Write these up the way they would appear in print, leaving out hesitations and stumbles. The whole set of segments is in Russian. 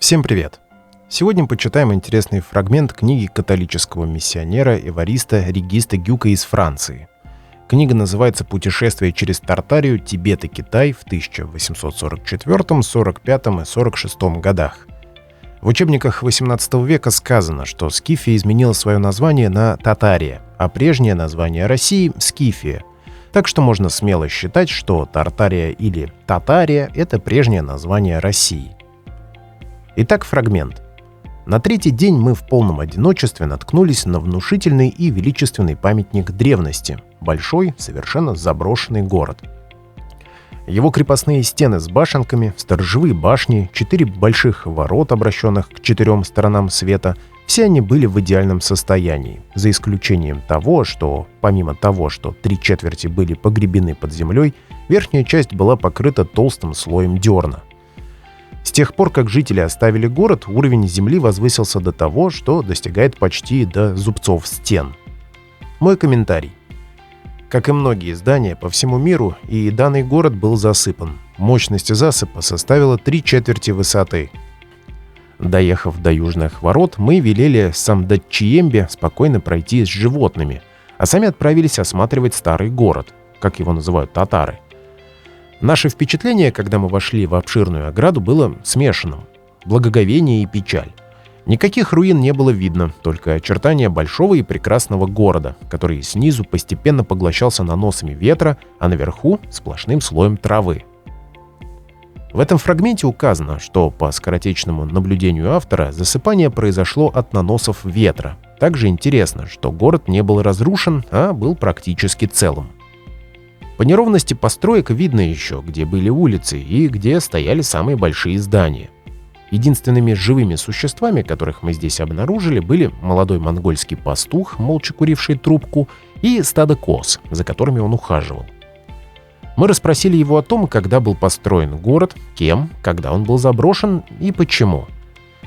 Всем привет! Сегодня почитаем интересный фрагмент книги католического миссионера-эвариста Региста Гюка из Франции. Книга называется «Путешествие через Тартарию, Тибет и Китай в 1844, 45 и 46 годах». В учебниках XVIII века сказано, что Скифия изменила свое название на Татария, а прежнее название России — Скифия. Так что можно смело считать, что Тартария или Татария — это прежнее название России. Итак, фрагмент. На третий день мы в полном одиночестве наткнулись на внушительный и величественный памятник древности — большой, совершенно заброшенный город. Его крепостные стены с башенками, сторожевые башни, 4 больших ворот, обращенных к 4 сторонам света — все они были в идеальном состоянии, за исключением того, что, помимо того, что 3/4 были погребены под землей, верхняя часть была покрыта толстым слоем дерна. С тех пор, как жители оставили город, уровень земли возвысился до того, что достигает почти до зубцов стен. Мой комментарий. Как и многие здания по всему миру, и данный город был засыпан. Мощность засыпа составила 3/4 высоты. Доехав до южных ворот, мы велели Самдатчиембе спокойно пройти с животными, а сами отправились осматривать старый город, как его называют татары. Наше впечатление, когда мы вошли в обширную ограду, было смешанным. Благоговение и печаль. Никаких руин не было видно, только очертания большого и прекрасного города, который снизу постепенно поглощался наносами ветра, а наверху — сплошным слоем травы. В этом фрагменте указано, что по скоротечному наблюдению автора засыпание произошло от наносов ветра. Также интересно, что город не был разрушен, а был практически целым. По неровности построек видно еще, где были улицы и где стояли самые большие здания. Единственными живыми существами, которых мы здесь обнаружили, были молодой монгольский пастух, молча куривший трубку, и стадо коз, за которыми он ухаживал. Мы расспросили его о том, когда был построен город, кем, когда он был заброшен и почему.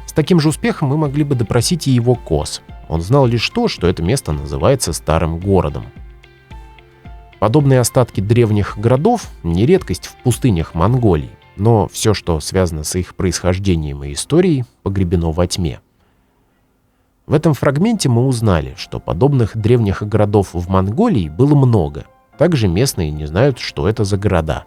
С таким же успехом мы могли бы допросить и его коз. Он знал лишь то, что это место называется Старым городом. Подобные остатки древних городов — не редкость в пустынях Монголии, но все, что связано с их происхождением и историей, погребено во тьме. В этом фрагменте мы узнали, что подобных древних городов в Монголии было много. Также местные не знают, что это за города.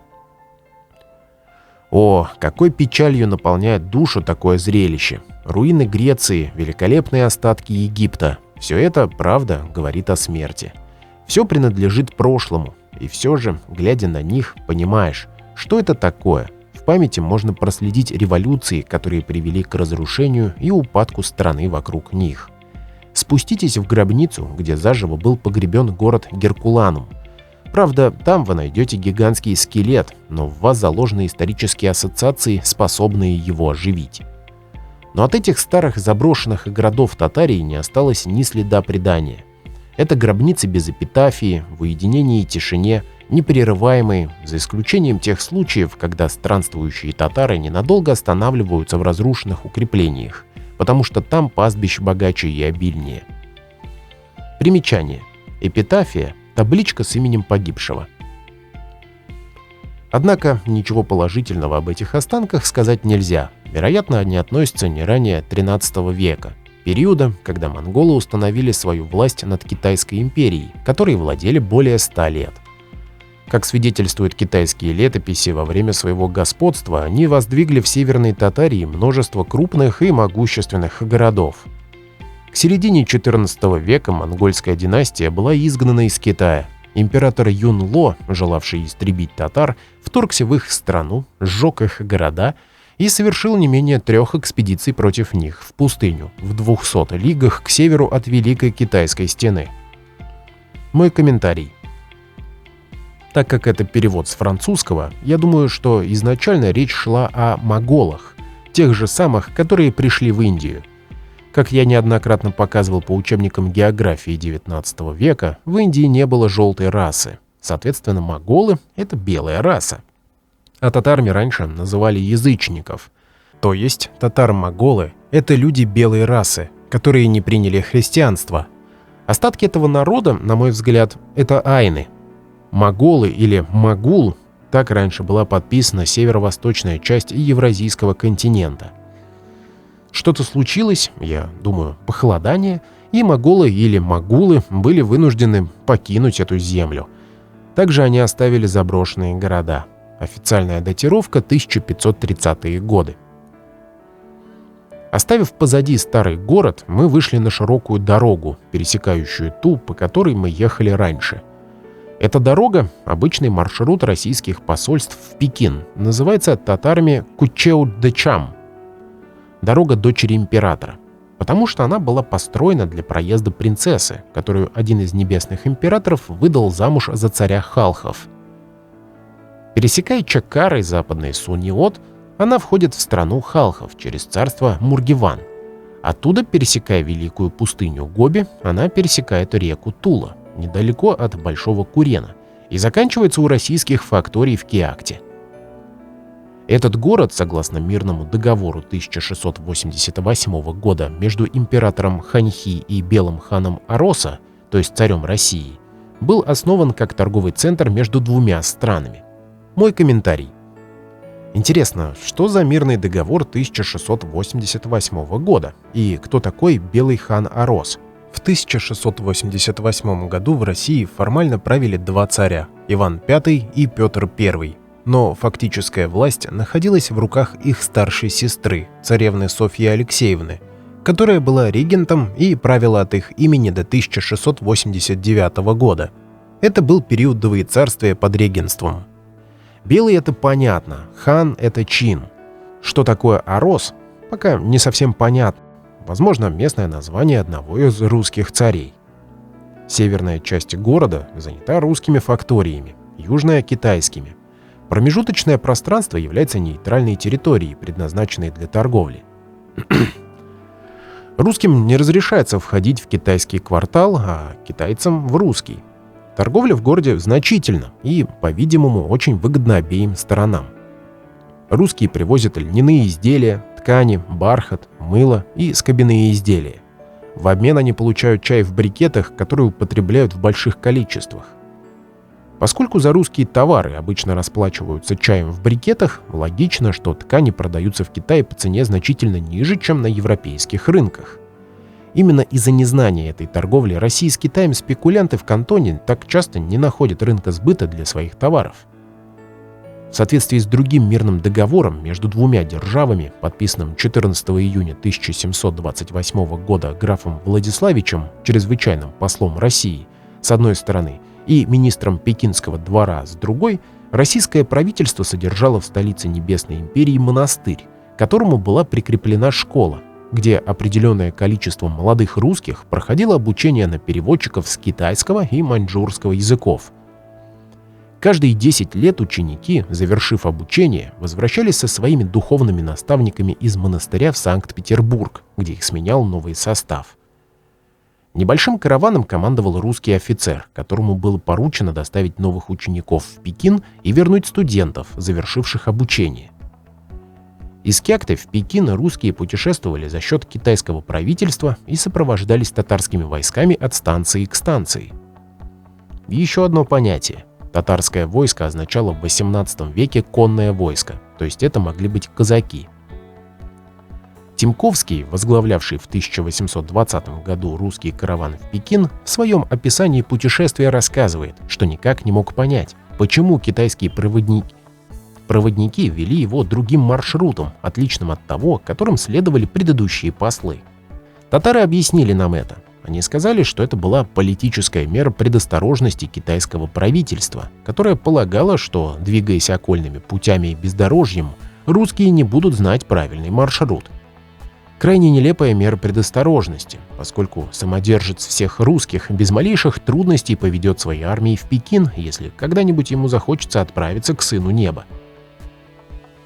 О, какой печалью наполняет душу такое зрелище! Руины Греции, великолепные остатки Египта — все это, правда, говорит о смерти. Все принадлежит прошлому, и все же, глядя на них, понимаешь, что это такое. В памяти можно проследить революции, которые привели к разрушению и упадку страны вокруг них. Спуститесь в гробницу, где заживо был погребен город Геркуланум. Правда, там вы найдете гигантский скелет, но в вас заложены исторические ассоциации, способные его оживить. Но от этих старых заброшенных городов Татарии не осталось ни следа предания. Это гробницы без эпитафии, в уединении и тишине, непрерываемые, за исключением тех случаев, когда странствующие татары ненадолго останавливаются в разрушенных укреплениях, потому что там пастбищ богаче и обильнее. Примечание. Эпитафия — табличка с именем погибшего. Однако ничего положительного об этих останках сказать нельзя. Вероятно, они относятся не ранее XIII века. Периода, когда монголы установили свою власть над Китайской империей, которой владели более 100 лет. Как свидетельствуют китайские летописи, во время своего господства они воздвигли в Северной Татарии множество крупных и могущественных городов. К середине XIV века монгольская династия была изгнана из Китая. Император Юнло, желавший истребить татар, вторгся в их страну, сжег их города и совершил не менее 3 экспедиций против них в пустыню, в 200 лигах к северу от Великой Китайской стены. Мой комментарий. Так как это перевод с французского, я думаю, что изначально речь шла о моголах, тех же самых, которые пришли в Индию. Как я неоднократно показывал по учебникам географии XIX века, в Индии не было желтой расы. Соответственно, моголы — это белая раса. А татарами раньше называли язычников. То есть татары-моголы — это люди белой расы, которые не приняли христианство. Остатки этого народа, на мой взгляд, это айны. Моголы или Могул Так раньше была подписана северо-восточная часть Евразийского континента. что-то случилось, я думаю, похолодание, и моголы или могулы были вынуждены покинуть эту землю. Также они оставили заброшенные города. Официальная датировка — 1530-е годы. Оставив позади старый город, мы вышли на широкую дорогу, пересекающую ту, по которой мы ехали раньше. Эта дорога — обычный маршрут российских посольств в Пекин, называется татарами Кучеу-де-Чам, дорога дочери императора, потому что она была построена для проезда принцессы, которую один из небесных императоров выдал замуж за царя халхов. Пересекая Чакар и западный Суниот, она входит в страну халхов через царство Мургиван. Оттуда, пересекая великую пустыню Гоби, она пересекает реку Тула, недалеко от Большого Курена, и заканчивается у российских факторий в Киакте. Этот город, согласно мирному договору 1688 года между императором Ханьхи и белым ханом Ароса, то есть царем России, был основан как торговый центр между двумя странами. Мой комментарий. Интересно, что за мирный договор 1688 года и кто такой белый хан Арос? В 1688 году в России формально правили два царя – Иван V и Петр I. Но фактическая власть находилась в руках их старшей сестры, царевны Софьи Алексеевны, которая была регентом и правила от их имени до 1689 года. Это был период двоецарствия под регенством. Белый — это понятно, хан — это чин. Что такое Арос, пока не совсем понятно. Возможно, местное название одного из русских царей. Северная часть города занята русскими факториями, южная — китайскими. Промежуточное пространство является нейтральной территорией, предназначенной для торговли. Русским не разрешается входить в китайский квартал, а китайцам — в русский. Торговля в городе значительна и, по-видимому, очень выгодна обеим сторонам. Русские привозят льняные изделия, ткани, бархат, мыло и скобяные изделия. В обмен они получают чай в брикетах, которые употребляют в больших количествах. Поскольку за русские товары обычно расплачиваются чаем в брикетах, логично, что ткани продаются в Китае по цене значительно ниже, чем на европейских рынках. Именно из-за незнания этой торговли России с Китаем спекулянты в Кантоне так часто не находят рынка сбыта для своих товаров. В соответствии с другим мирным договором между двумя державами, подписанным 14 июня 1728 года графом Владиславичем, чрезвычайным послом России, с одной стороны, и министром Пекинского двора с другой, российское правительство содержало в столице Небесной империи монастырь, к которому была прикреплена школа, где определенное количество молодых русских проходило обучение на переводчиков с китайского и маньчжурского языков. Каждые 10 лет ученики, завершив обучение, возвращались со своими духовными наставниками из монастыря в Санкт-Петербург, где их сменял новый состав. Небольшим караваном командовал русский офицер, которому было поручено доставить новых учеников в Пекин и вернуть студентов, завершивших обучение. Из Киакты в Пекин русские путешествовали за счет китайского правительства и сопровождались татарскими войсками от станции к станции. Еще одно понятие. Татарское войско означало в XVIII веке конное войско, то есть это могли быть казаки. Тимковский, возглавлявший в 1820 году русский караван в Пекин, в своем описании путешествия рассказывает, что никак не мог понять, почему китайские проводники вели его другим маршрутом, отличным от того, которым следовали предыдущие послы. Татары объяснили нам это. Они сказали, что это была политическая мера предосторожности китайского правительства, которое полагало, что, двигаясь окольными путями и бездорожьем, русские не будут знать правильный маршрут. Крайне нелепая мера предосторожности, поскольку самодержец всех русских без малейших трудностей поведет свои армии в Пекин, если когда-нибудь ему захочется отправиться к сыну неба.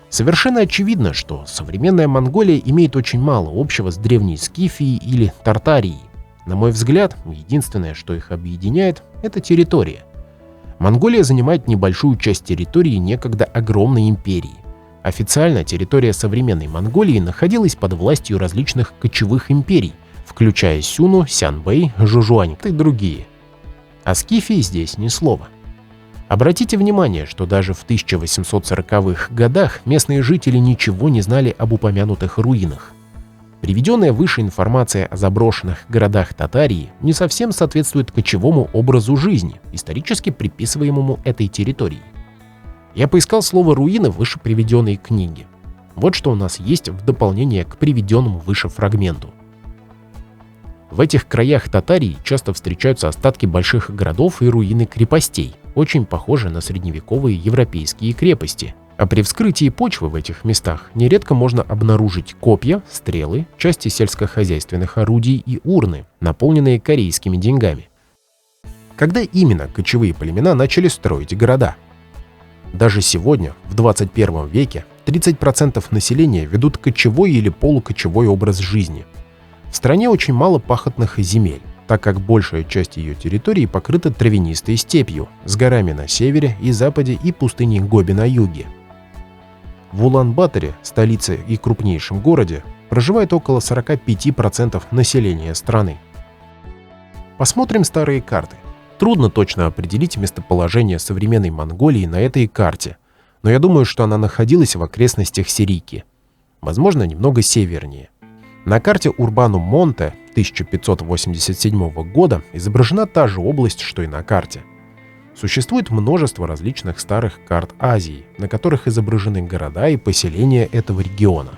Совершенно очевидно, что современная Монголия имеет очень мало общего с древней Скифией или Тартарией. На мой взгляд, единственное, что их объединяет, это территория. Монголия занимает небольшую часть территории некогда огромной империи. Официально территория современной Монголии находилась под властью различных кочевых империй, включая Сюну, Сянбэй, Жужуань и другие. О Скифии здесь ни слова. Обратите внимание, что даже в 1840-х годах местные жители ничего не знали об упомянутых руинах. Приведенная выше информация о заброшенных городах Татарии не совсем соответствует кочевому образу жизни, исторически приписываемому этой территории. Я поискал слово «руины» в выше приведенной книге. Вот что у нас есть в дополнение к приведенному выше фрагменту. В этих краях Татарии часто встречаются остатки больших городов и руины крепостей, очень похожие на средневековые европейские крепости. А при вскрытии почвы в этих местах нередко можно обнаружить копья, стрелы, части сельскохозяйственных орудий и урны, наполненные корейскими деньгами. Когда именно кочевые племена начали строить города? Даже сегодня, в 21 веке, 30% населения ведут кочевой или полукочевой образ жизни. В стране очень мало пахотных земель, так как большая часть ее территории покрыта травянистой степью, с горами на севере и западе и пустыней Гоби на юге. В Улан-Баторе, столице и крупнейшем городе, проживает около 45% населения страны. Посмотрим старые карты. Трудно точно определить местоположение современной Монголии на этой карте, но я думаю, что она находилась в окрестностях Сирийки, возможно, немного севернее. На карте Урбанум-Монте 1587 года изображена та же область, что и на карте. Существует множество различных старых карт Азии, на которых изображены города и поселения этого региона.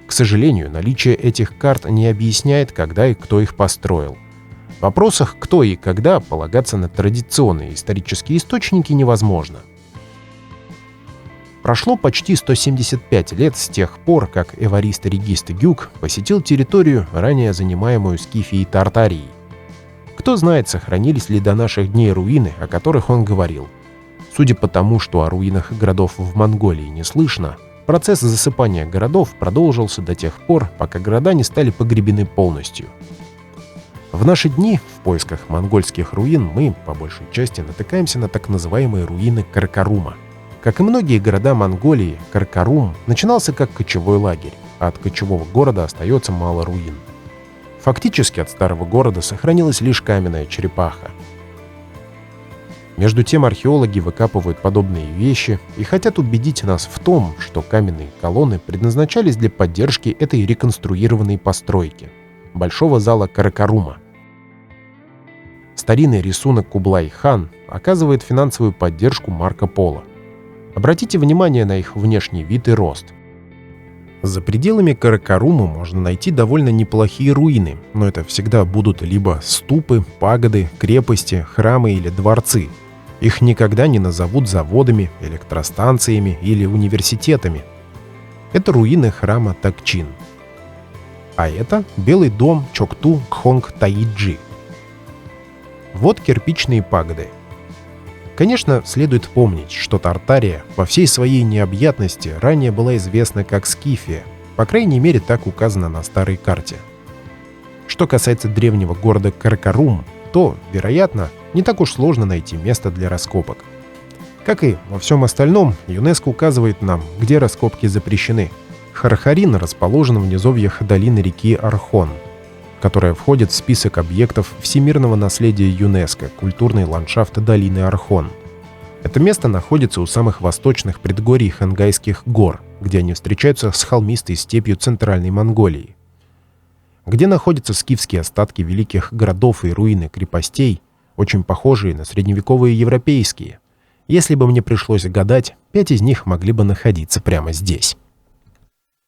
К сожалению, наличие этих карт не объясняет, когда и кто их построил. В вопросах «кто и когда» полагаться на традиционные исторические источники невозможно. Прошло почти 175 лет с тех пор, как Эварист Регист Гюк посетил территорию, ранее занимаемую Скифией Тартарией. Кто знает, сохранились ли до наших дней руины, о которых он говорил. Судя по тому, что о руинах городов в Монголии не слышно, процесс засыпания городов продолжился до тех пор, пока города не стали погребены полностью. В наши дни в поисках монгольских руин мы, по большей части, натыкаемся на так называемые руины Каракарума. Как и многие города Монголии, Каракарум начинался как кочевой лагерь, а от кочевого города остается мало руин. Фактически от старого города сохранилась лишь каменная черепаха. Между тем археологи выкапывают подобные вещи и хотят убедить нас в том, что каменные колонны предназначались для поддержки этой реконструированной постройки – большого зала Каракарума. Старинный рисунок Кублай-хан оказывает финансовую поддержку Марко Поло. Обратите внимание на их внешний вид и рост. За пределами Каракарума можно найти довольно неплохие руины, но это всегда будут либо ступы, пагоды, крепости, храмы или дворцы. Их никогда не назовут заводами, электростанциями или университетами. Это руины храма Такчин. А это Белый дом Чокту Кхонг Таиджи. Вот кирпичные пагоды. Конечно, следует помнить, что Тартария во всей своей необъятности ранее была известна как Скифия, по крайней мере так указано на старой карте. Что касается древнего города Каракарум, то, вероятно, не так уж сложно найти место для раскопок. Как и во всем остальном, ЮНЕСКО указывает нам, где раскопки запрещены. Хархарин расположен в низовьях долины реки Архон, которая входит в список объектов всемирного наследия ЮНЕСКО «Культурный ландшафт долины Архон». Это место находится у самых восточных предгорий Хангайских гор, где они встречаются с холмистой степью Центральной Монголии. Где находятся скифские остатки великих городов и руины крепостей, очень похожие на средневековые европейские. Если бы мне пришлось гадать, 5 из них могли бы находиться прямо здесь.